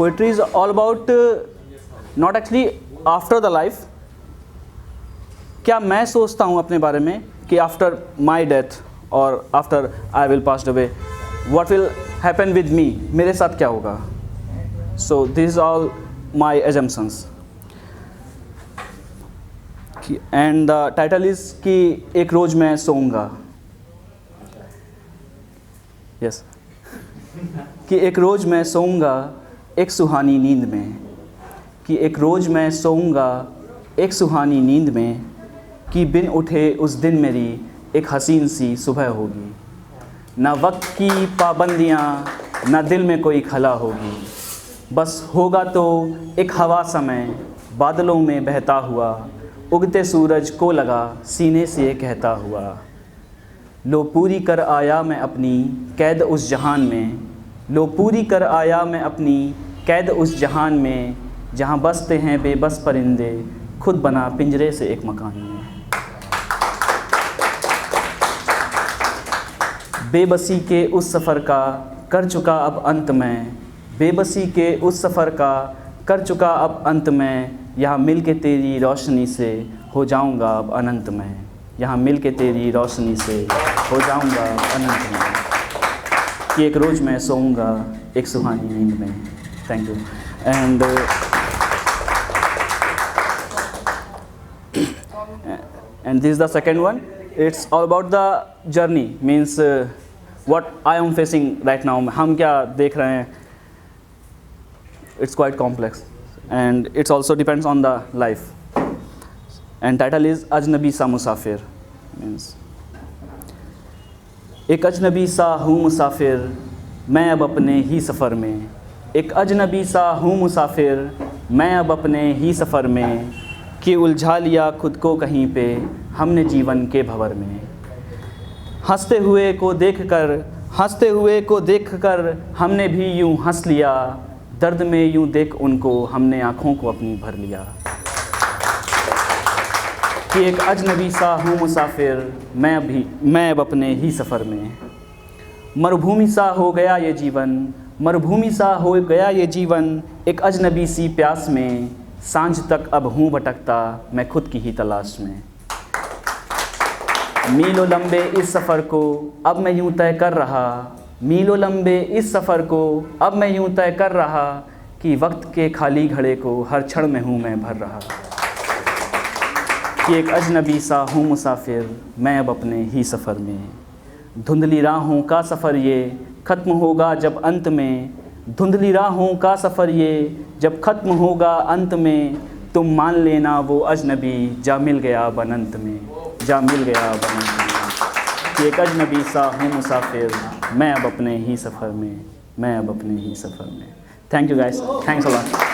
Poetry is all about not actually after the life. क्या मैं सोचता हूँ अपने बारे में कि आफ्टर माई डेथ और after I will passed away what will happen with me, मेरे साथ क्या होगा. So this is all my assumptions. And the title is कि एक रोज़ मैं सोऊंगा. यस कि एक रोज़ मैं सोऊंगा एक सुहानी नींद में, कि एक रोज़ मैं सोऊंगा एक सुहानी नींद में, कि बिन उठे उस दिन मेरी एक हसीन सी सुबह होगी. ना वक्त की पाबंदियाँ ना दिल में कोई खला होगी, बस होगा तो एक हवा समय बादलों में बहता हुआ, उगते सूरज को लगा सीने से ये कहता हुआ. लो पूरी कर आया मैं अपनी कैद उस जहान में, लो पूरी कर आया मैं अपनी कैद उस जहान में, जहाँ बसते हैं बेबस परिंदे खुद बना पिंजरे से एक मकान में. बेबसी के उस सफ़र का कर चुका अब अंत में, बेबसी के उस सफ़र का कर चुका अब अंत में, यहाँ मिल के तेरी रोशनी से हो जाऊंगा अब अनंत में, यहाँ मिल के तेरी रोशनी से हो जाऊंगा अनंत में, कि एक रोज़ मैं सोऊंगा एक सुहानी नींद में. Thank you. And this is the second one. It's all about the journey, means what I am facing right now. हम क्या देख रहे हैं. It's quite complex and it's also depends on the life. And title is अजनबी सा मुसाफिर. means एक अजनबी सा हूँ मुसाफिर मैं अब अपने ही सफ़र में, एक अजनबी सा हूँ मुसाफिर मैं अब अपने ही सफ़र में, कि उलझा लिया खुद को कहीं पे हमने जीवन के भंवर में. हंसते हुए को देखकर हमने भी यूँ हंस लिया, दर्द में यूँ देख उनको हमने आँखों को अपनी भर लिया. कि एक अजनबी सा हूँ मुसाफिर मैं अब अपने ही सफ़र में, मरुभूमि सा हो गया ये जीवन, मरुभूमि सा हो गया ये जीवन, एक अजनबी सी प्यास में, सांझ तक अब हूँ भटकता मैं खुद की ही तलाश में. मीलों लंबे इस सफ़र को अब मैं यूँ तय कर रहा, मीलों लंबे इस सफ़र को अब मैं यूँ तय कर रहा, कि वक्त के खाली घड़े को हर क्षण में हूँ मैं भर रहा. कि एक अजनबी सा हूँ मुसाफिर मैं अब अपने ही सफ़र में, धुंधली राहों का सफ़र ये ख़त्म होगा जब अंत में, धुंधली राहों का सफ़र ये जब ख़त्म होगा अंत में, तुम मान लेना वो अजनबी जा मिल गया अब अनंत में, जा मिल गया अब अनंत में. कि एक अजनबी सा हूँ मुसाफिर मैं अब अपने ही सफ़र में, मैं अब अपने ही सफ़र में. Thank you guys, thanks a lot.